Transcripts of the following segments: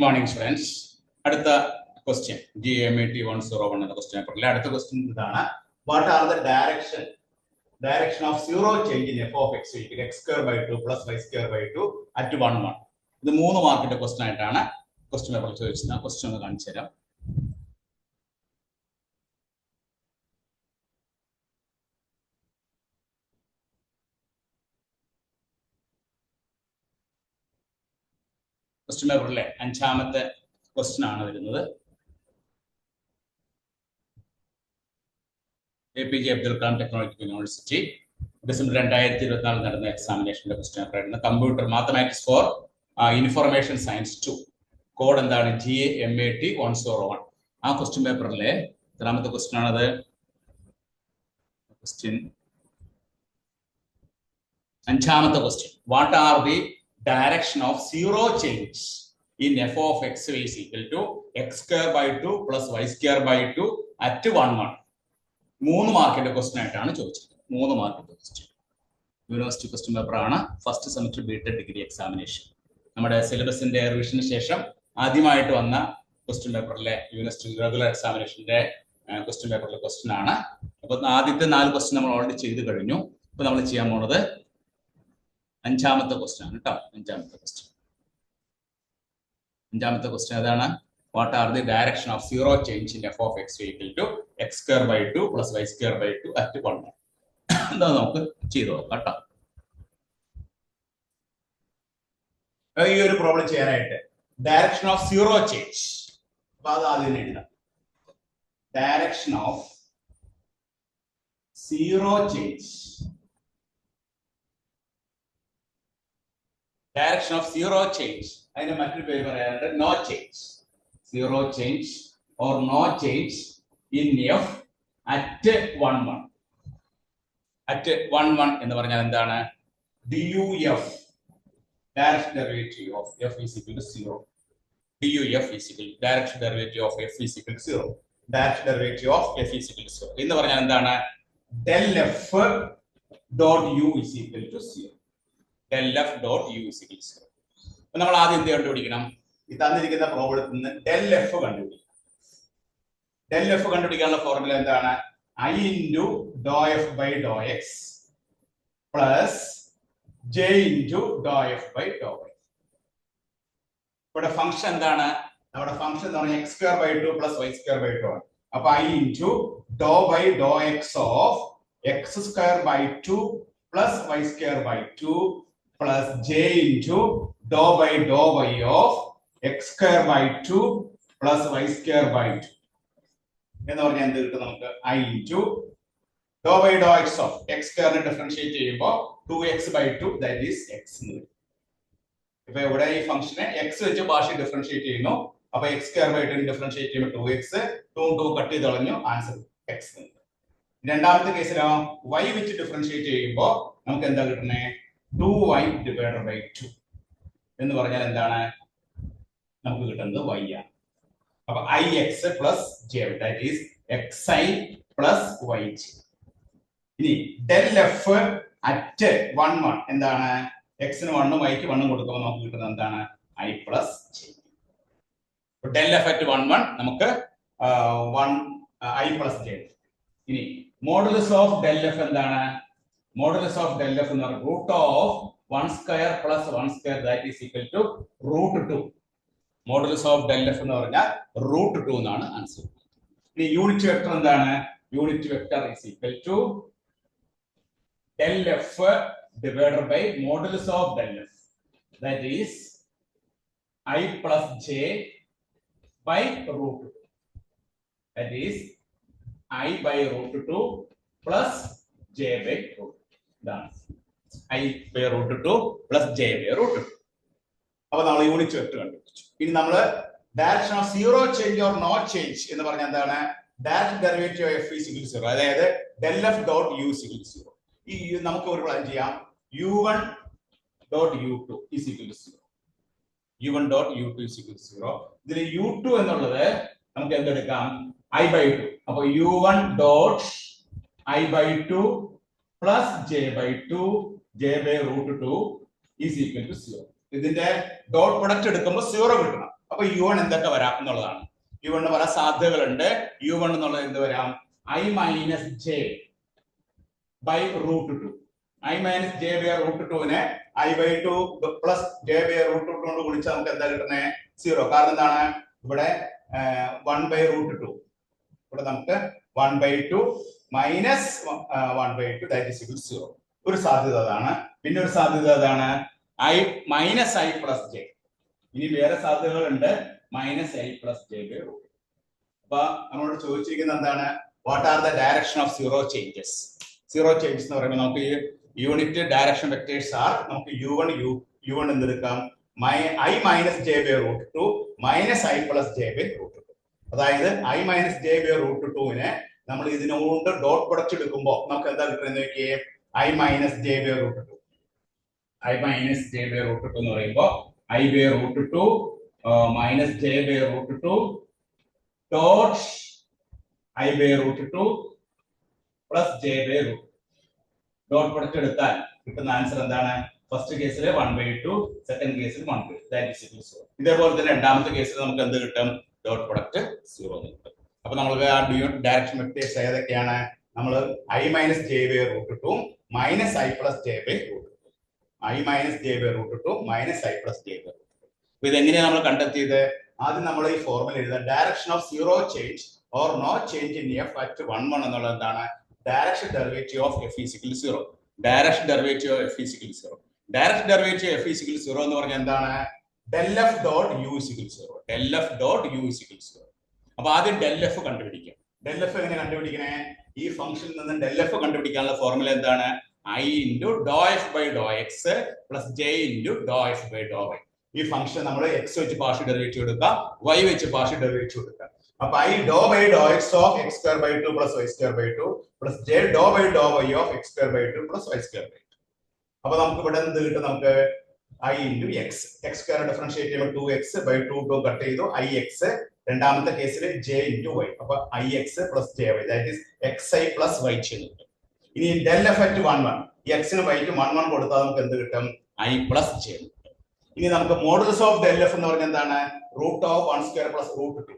morning, friends. Adutha question, GAMAT101 എന്ന question പേപ്പറിലെ അടുത്ത question ഇതാണ്. What are the direction of zero change in f of x equal x square by 2 plus y square by 2 at 1, 1? ഇത് 3 മാർക്കിന്റെ question ആയിട്ടാണ് question പേപ്പറിൽ ചോദിച്ചത്. ആ question ഒന്ന് കാണിച്ചു തരാം. question പേപ്പറിലെ അഞ്ചാമത്തെ question ആണ് വരുന്നത്. APJ Abdul Kalam Technological University, December 2024 നടന്ന എക്സാമിനേഷന്റെ ക്വസ്റ്റ്യൻ പേപ്പറായിരുന്നു. Computer mathematics for information science 2 code എന്താണ് GAMAT101. ആ ക്വസ്റ്റ്യൻ പേപ്പറിലെ എത്രാമത്തെ ക്വസ്റ്റ്യൻ ആണത്? അഞ്ചാമത്തെ question. What are the direction of zero change in f of x is equal to x square by 2 plus y square by 2 at 1, 1. 3 മാർക്കിന്റെ question ആയിട്ടാണ് ചോദിച്ചത്. 3 മാർക്കിന്റെ ക്വസ്റ്റ്യൻ. യൂണിവേഴ്സിറ്റി ക്വസ്റ്റ്യൻ പേപ്പർ ആണ്. First semester BTech degree examination. നമ്മുടെ സിലബസിന്റെ റിവിഷന് ശേഷം ആദ്യമായിട്ട് വന്ന ക്വസ്റ്റ്യൻ പേപ്പറിലെ യൂണിവേഴ്സിറ്റി റെഗുലർ എക്സാമിനേഷന്റെ ക്വസ്റ്റ്യൻ പേപ്പറിലെ ക്വസ്റ്റ്യൻ ആണ്. അപ്പൊ ആദ്യത്തെ 4 ക്വസ്റ്റ്യൻ നമ്മൾ ഓൾറെഡി ചെയ്ത് കഴിഞ്ഞു. ഇപ്പൊ നമ്മൾ ചെയ്യാൻ പോണത് അഞ്ചാമത്തെ ക്വസ്റ്റ്യൻ ആണ് കേട്ടോ. അഞ്ചാമത്തെ ക്വസ്റ്റ്യൻ അതാണ്. What are the direction of zero change in f of x equal to x square by 2 plus y square by 2 at 1. എന്താ നമുക്ക് ചെയ്തു നോക്കാം കേട്ടോ. ഈ ഒരു പ്രോബ്ലം ചെയ്യാനായിട്ട് ഡയറക്ഷൻ ഓഫ് സീറോ ചേഞ്ച് അപ്പൊ അത് ആദ്യം എഴുതാം. Direction of zero change, direction of zero change, അതിന്റെ മറ്റൊരു പേര് പറയാറുണ്ട് no change. Zero change or no change in f at 1, 1. At 1, 1 എന്ന് പറഞ്ഞാൽ എന്താണ്? duf direct derivative of f is equal to 0. duf is equal to direct derivative of f is equal to 0. Direct derivative of f is equal to 0 എന്ന് പറഞ്ഞാൽ എന്താണ്? del f dot u is equal to 0. del f dot u is equal to 0. അപ്പോൾ നമ്മൾ ആദ്യം എന്ത് കണ്ടുപിടിക്കണം? ഈ തന്നിരിക്കുന്ന പ്രോബ്ലത്തിൽ നിന്ന് del f കണ്ടുപിടിക്കണം. del f കണ്ടുപിടിക്കാനുള്ള ഫോർമുല എന്താണ്? I into dou f by dou x plus j into dou f by dou y. ഇവിടെ ഫംഗ്ഷൻ എന്താണ്? നമ്മുടെ ഫംഗ്ഷൻ എന്ന് പറഞ്ഞാൽ x square by 2 plus y square by 2 ആണ്. അപ്പോൾ I into dou by dou x of x square by 2 plus y square by 2 plus j into dou by dou y of x square by 2 plus y square by 2 എന്ന് പറഞ്ഞാൽ എന്ത് കിട്ടും നമുക്ക്? I into dou by dou x of x square നെ differentiate ചെയ്യുമ്പോൾ 2x by 2 that is x എന്ന് കിട്ടും. ഇപ്പൊ ഇവിടെ ഈ ഫംഗ്ഷനെ x വെച്ച് ഭാഷ ഡിഫറൻഷിയേറ്റ് ചെയ്യുന്നു. അപ്പൊ x square by 2 ഡിഫറൻഷിയേറ്റ് ചെയ്യുമ്പോൾ 2x 2 കട്ട് ചെയ്ത് കളഞ്ഞു, ആൻസർ x. രണ്ടാമത്തെ കേസിലോ y വെച്ച് ഡിഫറൻഷിയേറ്റ് ചെയ്യുമ്പോൾ നമുക്ക് എന്താ കിട്ടുന്നത്? 2y divided by 2 എന്ന് പറഞ്ഞാൽ എന്താണ്? നമുക്ക് കിട്ടുന്നത് y ആണ്. അപ്പൊ ix plus j, that is xi plus yj. ഇനി del f at 1, 1 എന്താണ്? x ന് 1 ഉം y ക്ക് 1 ഉം കൊടുക്കുമ്പോൾ നമുക്ക് കിട്ടുന്നത് എന്താണ്? i plus j. del f at 1, 1 നമുക്ക് 1 i plus j. ഇനി മോഡുലസ് ഓഫ് del f എന്താണ്? Modulus of del f എന്ന് പറഞ്ഞാൽ root of 1 square plus 1 square that is equal to root 2. Modulus of del f എന്ന് പറഞ്ഞാൽ root 2 എന്നാണ് answer. ഇനി unit vector എന്താണ്? Unit vector is equal to del f divided by modulus of del f, that is I plus j by root 2, that is I by root 2 plus j by root 2. I by root 2 plus j by root 2. അപ്പോൾ നമ്മൾ unit vector കണ്ടുപിടിച്ചു. ഇനി നമ്മൾ direction of zero change or no change എന്ന് പറഞ്ഞാൽ എന്താണ്? Direct derivative of f is equal to 0, അതായത് del f dot u is equal to 0. ഈ നമുക്ക് ഒരു പ്ലാൻ ചെയ്യാം. u1 dot u2 is equal to 0. u1 dot u2 is equal to 0. ഇതിൽ u2 എന്നുള്ളത് നമുക്ക് എന്തെടുക്കാം? I by 2. അപ്പോൾ u1 dot I by 2 plus j by 2 j by root 2 is equal to 0. ഇതിന്റെ dot product എടുക്കുമ്പോൾ 0 കിട്ടണം. അപ്പൊ u1 എന്തൊക്കെ വരാം എന്നുള്ളതാണ്. u1 വരാൻ സാധ്യതകളുണ്ട്. u1 എന്നുള്ളത് എന്ത് വരാം? I minus j by root 2. I minus j by root 2 നെ I by 2 plus j by root 2 കൊണ്ട് ഗുണിച്ചാൽ നമുക്ക് എന്താ കിട്ടുന്നത്? 0. കാരണം എന്താണ്? ഇവിടെ 1 by root 2. ഇവിടെ നമുക്ക് 1 by 2 minus 1 by 2 that is equal to 0. ഒരു സാധ്യത അതാണ്. പിന്നെ ഒരു സാധ്യത അതാണ് I minus I plus j. ഇനി വേറെ സാധ്യതകളുണ്ട് minus I plus j by root. അപ്പൊ നമ്മളോട് ചോദിച്ചിരിക്കുന്നത് എന്താണ്? What are the direction of zero changes? Zero changes എന്ന് പറയുമ്പോൾ നമുക്ക് യൂണിറ്റ് ഡയറക്ഷൻ വെക്ടേഴ്സ് ആർ നമുക്ക് u1 എന്തെടുക്കാം? I minus j by root 2 minus I plus j by root 2. അതായത് I minus j by root 2 നെ നമ്മൾ ഇതിനോട് ഡോട്ട് പ്രൊഡക്റ്റ് എടുക്കുമ്പോൾ നമുക്ക് എന്താ കിട്ടുന്നത് നോക്കിയേ? I minus j by root 2. I minus j by root 2 എന്ന് പറയുമ്പോൾ I by root 2 minus j by root 2 dot I by root 2 plus j by root. Dot product എടുത്താൽ കിട്ടുന്ന ആൻസർ എന്താണ്? ഫസ്റ്റ് കേസിൽ 1 by 2, സെക്കൻഡ് കേസിൽ 1 by 2. That is equal to 0. ഇതേപോലെ തന്നെ രണ്ടാമത്തെ കേസിൽ നമുക്ക് എന്ത് കിട്ടും? ഡോട്ട് പ്രൊഡക്റ്റ് 0 എന്ന് കിട്ടും. അപ്പൊ നമുക്ക് ആ ഡയറക്ഷൻ വെക്ടേഴ്സ് ഏതൊക്കെയാണ്? നമ്മൾ I minus j by root 2 minus I plus j by root 2. I minus j by root 2 minus I plus j by root 2. അപ്പൊ ഇതെങ്ങനെയാണ് നമ്മൾ കണ്ടെത്തിയത്? ആദ്യം നമ്മൾ ഈ ഫോർമുല എഴുതുക. Direction of zero change or no change in f at 1 1 എന്നുള്ളത് എന്താണ്? Direction derivative of f is equal to 0. Direction derivative of f is equal to 0. Direction derivative of f is equal to 0 എന്ന് പറഞ്ഞാൽ എന്താണ്? del f dot u is equal to 0. Del f dot u is equal to 0. അപ്പൊ ആദ്യം del f കണ്ടുപിടിക്കാം. Del f എങ്ങനെ കണ്ടുപിടിക്കണേ? ഈ ഫംഗ്ഷനിൽ നിന്ന് del f കണ്ടുപിടിക്കാനുള്ള ഫോർമുല എന്താണ്? I into dou f by dou x plus j into dou f by dou y. ഈ ഫംഗ്ഷൻ നമ്മൾ x വെച്ച് പാർഷ്യൽ ഡെറിവേറ്റീവ് എടുക്കാം, y വെച്ച് പാർഷ്യൽ ഡെറിവേറ്റീവ് എടുക്കാം. അപ്പൊ I dou by dou x of x square by 2 plus y square by 2 plus j dou by dou y of x square by 2 plus y square by 2. അപ്പൊ നമുക്ക് ഇവിടെ എന്ത് കിട്ടും? നമുക്ക് I into x. x square differentiate ചെയ്യുമ്പോൾ 2x by 2 cut ചെയ്തു ix. രണ്ടാമത്തെ കേസിൽ j into y. അപ്പൊ ix plus jy that is xi plus y ചെയ്യുന്നു. ഇനി del f at 1 1 x ന് y ക്ക് 1 1 കൊടുത്താൽ നമുക്ക് എന്ത് കിട്ടും? I plus j. ഇനി നമുക്ക് മോഡുലസ് ഓഫ് del f എന്ന് പറഞ്ഞാൽ എന്താണ്? Root of 1 square plus root 2.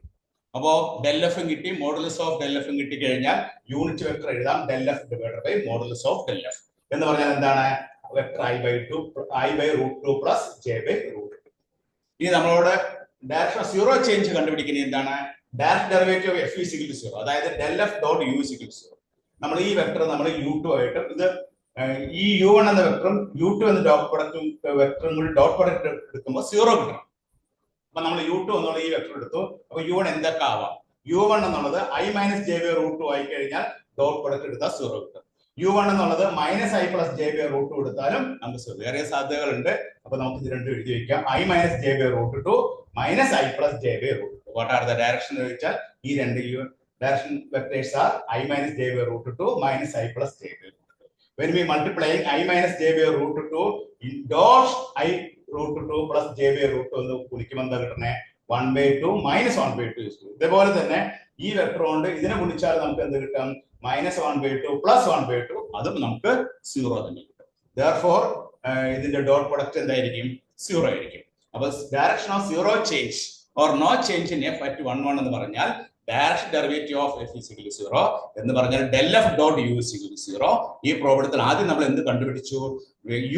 അപ്പോ del f കിട്ടി, മോഡുലസ് ഓഫ് del f കിട്ടി കഴിഞ്ഞാൽ യൂണിറ്റ് വെക്ടർ എഴുതാം del f divided by modulus of del f എന്ന് പറഞ്ഞാൽ എന്താണ്? Vector I by 2 I by root 2 plus j by root 2. ഇനി നമ്മളോട് ഡയറക്ഷൻ സീറോ ചേഞ്ച് കണ്ടുപിടിക്കുന്നത് എന്താണ്? Direct derivative of f is equal to 0. അതായത് del f dot u is equal to 0. നമ്മൾ ഈ വെക്ടർ നമ്മൾ u2 ആയിട്ട് ഇത് ഈ u1 എന്ന വെക്ടറും u2 എന്ന ഡോട്ട് പ്രൊഡക്റ്റും വെക്ടറും കൂടി ഡോട്ട് പ്രൊഡക്റ്റ് എടുക്കുമ്പോൾ 0 കിട്ടണം. അപ്പൊ നമ്മൾ u2 എന്നുള്ള ഈ വെക്ടർ എടുത്തു. അപ്പൊ u1 എന്തൊക്കെ ആവാം? u1 എന്നുള്ളത് I minus j by root 2 ആയി കഴിഞ്ഞാൽ ഡോട്ട് പ്രൊഡക്റ്റ് എടുത്താൽ 0 കിട്ടും. u1 എന്നുള്ളത് minus I plus j by root 2 എടുത്താലും നമുക്ക് വേറെ സാധ്യതകളുണ്ട്. അപ്പൊ നമുക്ക് ഇത് രണ്ടും എഴുതി വെക്കാം. I minus j by root 2 minus I plus j by root 2. What are the direction എന്ന് ചോദിച്ചാൽ ഈ രണ്ട് direction vectors are I minus j by root 2 minus I plus j by root 2. When we multiplying I minus j by root 2 in dot I root 2 plus j by root 2 എന്ന് ഗുണിക്കുമ്പോൾ എന്താ കിട്ടുന്നത്? 1 by 2 minus 1 by 2 is 2. ഇതേപോലെ തന്നെ ഈ vector കൊണ്ട് ഇതിനെ ഗുണിച്ചാൽ നമുക്ക് എന്ത് കിട്ടും? minus 1 by 2 plus 1 by 2. അതും നമുക്ക് 0 തന്നെ കിട്ടും. Therefore ഇതിന്റെ ഡോട്ട് പ്രൊഡക്റ്റ് എന്തായിരിക്കും? 0 ആയിരിക്കും. അപ്പൊ direction of zero change or no change in f at 1 1 എന്ന് പറഞ്ഞാൽ direction derivative of f is equal to 0 എന്ന് പറഞ്ഞാൽ del f dot u is equal to 0. ഈ പ്രോബ്ലത്തിൽ ആദ്യം നമ്മൾ എന്ത് കണ്ടുപിടിച്ചു?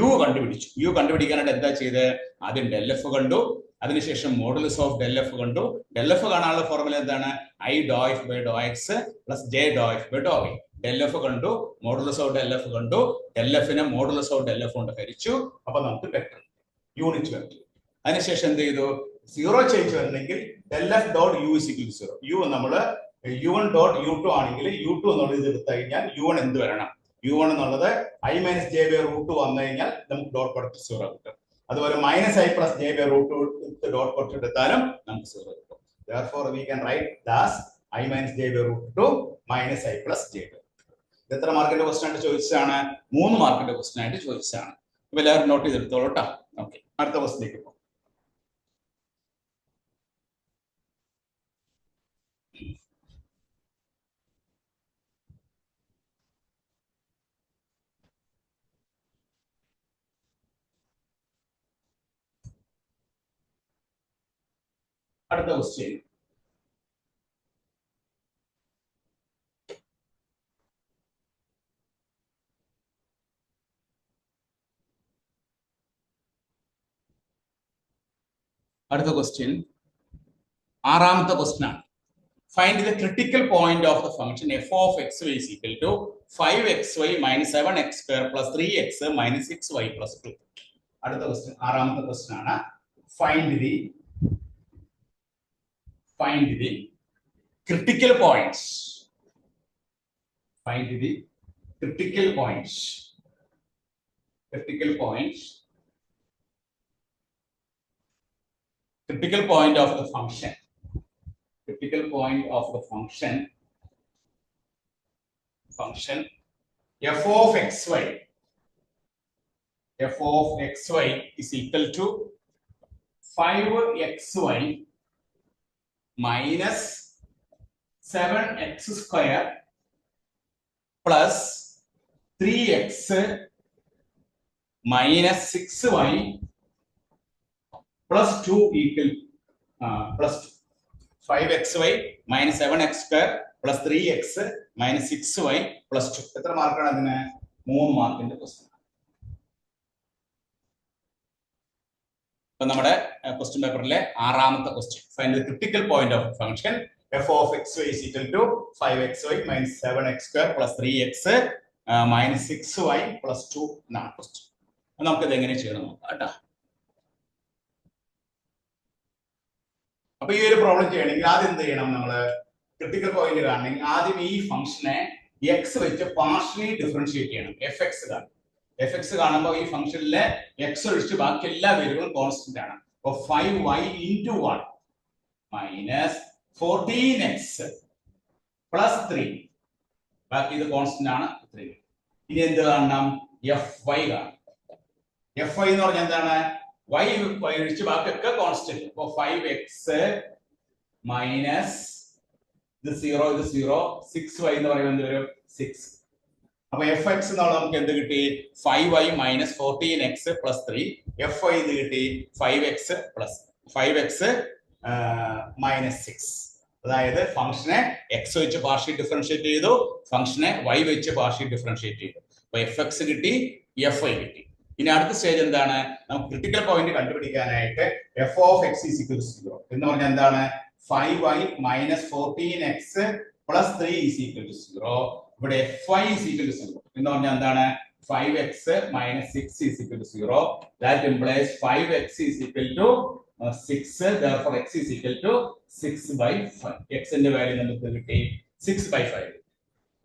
u കണ്ടുപിടിച്ചു. u കണ്ടുപിടിക്കാനായിട്ട് എന്താ ചെയ്തത്? ആദ്യം del f കണ്ടു, അതിനുശേഷം മോഡുലസ് ഓഫ് del f കണ്ടു. del f കാണാനുള്ള ഫോർമുല എന്താണ്? I dou f by dou x plus j dou f by dou y. del f കണ്ടു, മോഡുലസ് ഓഫ് del f കണ്ടു, del f നെ മോഡുലസ് ഓഫ് del f കൊണ്ട് ഹരിച്ചു. അപ്പൊ നമുക്ക് vector unit vector. അതിനുശേഷം എന്ത് ചെയ്തു? സീറോ ചേഞ്ച് വരണമെങ്കിൽ del f dot u is equal to 0. u നമ്മൾ u1 dot u2 ആണെങ്കിൽ u2 എന്നുള്ളത് ഇത് എടുത്തു കഴിഞ്ഞാൽ u1 എന്ത് വരണം? u1 എന്നുള്ളത് I minus j by root 2 വന്നു കഴിഞ്ഞാൽ നമുക്ക് ഡോട്ട് പ്രൊഡക്റ്റ് 0 കിട്ടും. അതുപോലെ minus I plus j by root 2 dot product എടുത്താലും നമുക്ക് 0 കിട്ടും. Therefore we can write thus I minus j by root 2 minus I plus j by root 2. ഇത് എത്ര മാർക്കിന്റെ ക്വസ്റ്റ്യൻ ആയിട്ട് ചോദിച്ചതാണ്? 3 മാർക്കിന്റെ ക്വസ്റ്റ്യൻ ആയിട്ട് ചോദിച്ചതാണ്. ഇപ്പൊ എല്ലാവരും നോട്ട് ചെയ്തെടുത്തോളൂ കേട്ടോ. ഓക്കെ, അടുത്ത ക്വസ്റ്റ്യനിലേക്ക് പോകും. അടുത്ത ക്വസ്റ്റ്യൻ. അടുത്ത ക്വസ്റ്റ്യൻ ആറാമത്തെ ക്വസ്റ്റ്യൻ ആണ്. Find the critical point of the function f of xy is equal to 5xy minus 7x square plus 3x minus 6y plus 2. അടുത്ത ക്വസ്റ്റ്യൻ ആറാമത്തെ ക്വസ്റ്റ്യൻ ആണ്. Find the critical points. Find the critical points. Critical point of the function. Critical point of the function f of xy is equal to 5xy minus 7x square plus 3x minus 6y plus 2 equal plus 2. 5xy minus 7x square plus 3x minus 6y plus 2. എത്ര മാർക്കാണ് അതിന്? 3 മാർക്കിന്റെ question. അപ്പൊ നമ്മുടെ question പേപ്പറിലെ ആറാമത്തെ question. Find the critical point of function f of xy is equal to 5xy minus 7x square plus 3x minus 6y plus 2 എന്നാണ് question. നമുക്ക് ഇത് എങ്ങനെ ചെയ്യണം നോക്കാം കേട്ടോ. അപ്പൊ ഈ ഒരു പ്രോബ്ലം ചെയ്യണമെങ്കിൽ ആദ്യം എന്ത് ചെയ്യണം? നമ്മള് ക്രിട്ടിക്കൽ പോയിന്റ് കാണണമെങ്കിൽ ആദ്യം ഈ ഫംഗ്ഷനെ എക്സ് വെച്ച് പാർഷ്യലി ഡിഫറൻഷിയേറ്റ് ചെയ്യണം. എഫ് എക്സ് കാണുമ്പോൾ ഈ ഫംഗ്ഷനിലെ എക്സ് ഒഴിച്ച് ബാക്കി എല്ലാ വേരിയബിളും കോൺസ്റ്റന്റ് ആണ്. അപ്പൊ 5y into 1 minus 14x plus 3 ബാക്കി ഇത് കോൺസ്റ്റന്റ് ആണ് 3. ഇനി എന്ത് കാണണം? fy കാണണം. fy എന്ന് പറഞ്ഞാൽ എന്താണ്? y ഒഴിച്ച് ബാക്കിയൊക്കെ കോൺസ്റ്റന്റ്. അപ്പൊ 5x മൈനസ് ഇത് 0 ഇത് 0 6y എന്ന് പറയുന്നത് എന്ത് വരും? 6. അപ്പൊ fx എന്നുള്ള നമുക്ക് എന്ത് കിട്ടി? 5y minus 14x plus 3. fy ഇത് കിട്ടി 5x മൈനസ് 6. അതായത് ഫംഗ്ഷനെ x വെച്ച് പാർഷ്യൽ ഡിഫറൻഷിയേറ്റ് ചെയ്തു, ഫംഗ്ഷനെ y വെച്ച് പാർഷ്യൽ ഡിഫറൻഷിയേറ്റ് ചെയ്തു. അപ്പൊ fx കിട്ടി, fy കിട്ടി. ഇനി അടുത്ത സ്റ്റേജ് എന്താണ്? നമുക്ക് ക്രിട്ടിക്കൽ പോയിന്റ് കണ്ടുപിടിക്കാനായിട്ട് f of x is equal to 0 എന്ന് പറഞ്ഞാൽ എന്താണ്? 5y minus 14x plus 3 is equal to 0. ഇവിടെ fy is equal to 0 എന്ന് പറഞ്ഞാൽ എന്താണ്? 5x minus 6 is equal to 0. That implies 5x is equal to 6. Therefore x is equal to 6 by 5. x ന്റെ value നമുക്ക് കിട്ടി 6 by 5.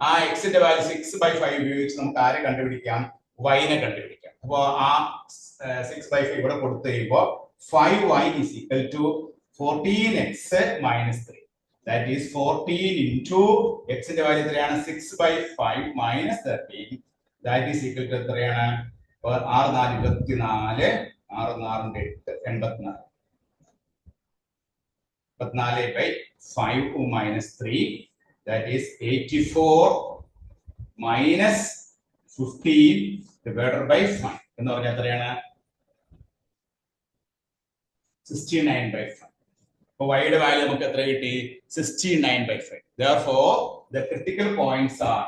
ആ x ന്റെ value 6 by 5 ഉപയോഗിച്ച് നമുക്ക് ആരെ കണ്ടുപിടിക്കാം? y നെ കണ്ടുപിടിക്കാം. അപ്പൊ ആ 6 by 5 ഇവിടെ കൊടുത്തു കഴിയുമ്പോൾ 5y is equal to 14x minus 3. That is 14 into x ന്റെ വാല്യൂ എത്രയാണ്? 6 by 5 minus 13. That is equal to എത്രയാണ്? 6 4 24 6 4 8 84 by 5 minus 3. That is 84 minus 15 divided by 5. എന്ന് പറഞ്ഞാൽ എത്രയാണ്? 69 by 5. അപ്പൊ y യുടെ വാല്യൂ നമുക്ക് എത്ര കിട്ടി? 69 by 5. Therefore, the critical points are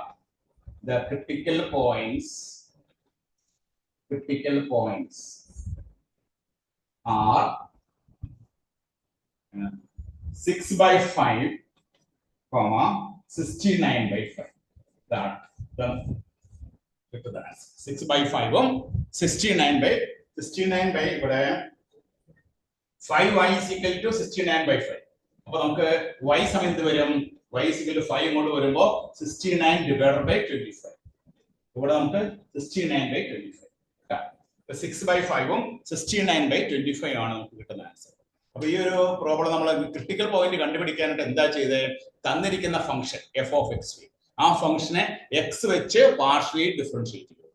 6 by 5, 69 by 5. That 6 by 5 69 by ഇവിടെ 5y is equal to 69 by 5. അപ്പൊ നമുക്ക് y സമയത്ത് വരും y is equal to 5 ഇങ്ങോട്ട് വരുമ്പോൾ 69 divided by 25. ഇവിടെ നമുക്ക് 69 by 25. 6 by 5 69 by 25 ആണ് നമുക്ക് കിട്ടുന്ന ആൻസർ. അപ്പൊ ഈ ഒരു പ്രോബ്ലം നമ്മൾ ക്രിട്ടിക്കൽ പോയിന്റ് കണ്ടുപിടിക്കാനായിട്ട് എന്താ ചെയ്തത്? തന്നിരിക്കുന്ന ഫംഗ്ഷൻ f of x ആ ഫംഗ്ഷനെ x വെച്ച് പാർഷ്യലി ഡിഫറൻഷിയേറ്റ് ചെയ്യും.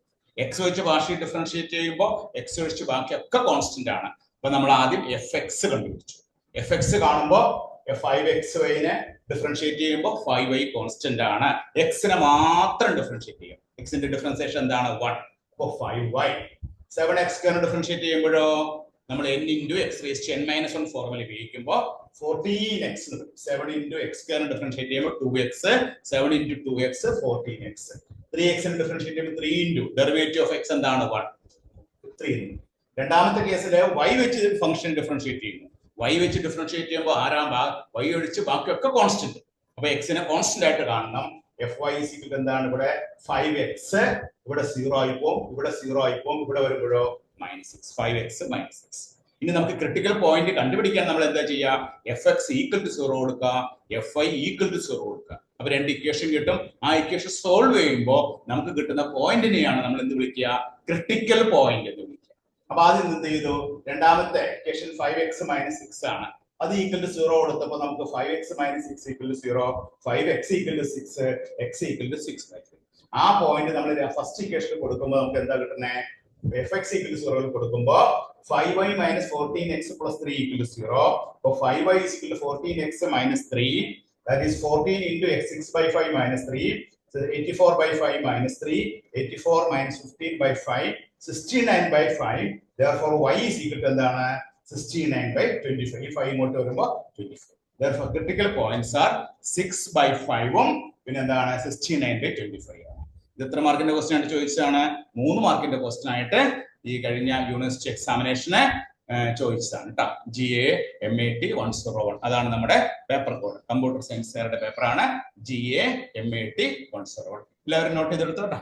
x വെച്ച് പാർഷ്യലി ഡിഫറൻഷിയേറ്റ് ചെയ്യുമ്പോൾ x വെച്ച് ബാക്കിയൊക്കെ കോൺസ്റ്റന്റ് ആണ്. അപ്പൊ നമ്മൾ ആദ്യം fx കണ്ടുപിടിച്ചു. fx കാണുമ്പോൾ 5xy നെ ഡിഫറൻഷിയേറ്റ് ചെയ്യുമ്പോൾ 5y കോൺസ്റ്റന്റ് ആണ്. x നെ മാത്രം ഡിഫറൻഷിയേറ്റ് ചെയ്യും. x ന്റെ ഡിഫറൻസിയേഷൻ എന്താണ്? 1. അപ്പൊ 5y 7x ഡിഫറൻഷിയേറ്റ് ചെയ്യുമ്പോഴോ നമ്മൾ n into x raised to n minus 1 formula ഉപയോഗിക്കുമ്പോൾ 14x 7 into x കാരണം ഡിഫറൻഷിയേറ്റ് ചെയ്യുമ്പോൾ 2x 7 into 2x 14x 3x നെ ഡിഫറൻഷിയേറ്റ് ചെയ്യുമ്പോൾ 3 into ഡെറിവേറ്റീവ് ഓഫ് x എന്താണ് 1 3. രണ്ടാമത്തെ കേസിൽ y വെച്ച് ഫംഗ്ഷൻ ഡിഫറൻഷിയേറ്റ് ചെയ്യുന്നു. y വെച്ച് ഡിഫറൻഷിയേറ്റ് ചെയ്യുമ്പോൾ ആരാം y ഒഴിച്ച് ബാക്കിയൊക്കെ കോൺസ്റ്റന്റ്. അപ്പൊ x നെ കോൺസ്റ്റന്റ് ആയിട്ട് കാണണം. fy എന്താണ് ഇവിടെ 5x ഇവിടെ 0 ആയി പോകും, ഇവിടെ 0 ആയി പോകും, ഇവിടെ വരുമ്പോഴോ -6 5x -6. ഇനി നമുക്ക് ക്രിട്ടിക്കൽ പോയിന്റ് കണ്ടുപിടിക്കാൻ നമ്മൾ എന്താ ചെയ്യുക? fx ഈക്വൽ ടു 0 കൊടുക്കുക, fy ഈക്വൽ ടു 0 കൊടുക്കുക. അപ്പൊ രണ്ട് ഇക്വേഷൻ കിട്ടും. ആ ഇക്വേഷൻ സോൾവ് ചെയ്യുമ്പോൾ നമുക്ക് കിട്ടുന്ന പോയിന്റിനെയാണ് നമ്മൾ എന്ത് വിളിക്കുക? ക്രിട്ടിക്കൽ പോയിന്റ് എന്ന് വിളിക്കുക. അപ്പൊ ആദ്യം എന്ത് ചെയ്തു? രണ്ടാമത്തെ ഇക്വേഷൻ 5x -6 ആണ്. അത് ഈക്വൽ ടു 0 കൊടുത്തപ്പോൾ നമുക്ക് 5x -6 equal to 0, 5x equal to 6, x equal to 6. ആ പോയിന്റ് നമ്മൾ ഫസ്റ്റ് ഇക്വേഷനിൽ കൊടുക്കുമ്പോൾ നമുക്ക് എന്താ കിട്ടുന്നത്? fx equal to 0 കൊടുക്കുമ്പോൾ 5y minus 14x plus 3 equal to 0. So 5y is equal to 14x minus 3. That is 14 into x 6 by 5 minus 3. So 84 by 5 minus 3. 84 minus 15 by 5. 69 by 5. Therefore y is equal to 69 by 25. 5 ഇങ്ങോട്ട് വരുമ്പോൾ 25. Therefore critical points are 6 by 5 പിന്നെ എന്താണ് 69 by 25. ഇത് എത്ര മാർക്കിന്റെ question ആയിട്ട് ചോദിച്ചതാണ്? 3 മാർക്കിന്റെ ക്വസ്റ്റ്യൻ ആയിട്ട് ഈ കഴിഞ്ഞ യൂണിവേഴ്സിറ്റി എക്സാമിനേഷന് ചോദിച്ചതാണ് കേട്ടോ. GAMAT 101 അതാണ് നമ്മുടെ പേപ്പർ കോഡ്. കമ്പ്യൂട്ടർ സയൻസുകാരുടെ പേപ്പറാണ് GAMAT 101. എല്ലാവരും നോട്ട് ചെയ്തെടുത്തോട്ടോ.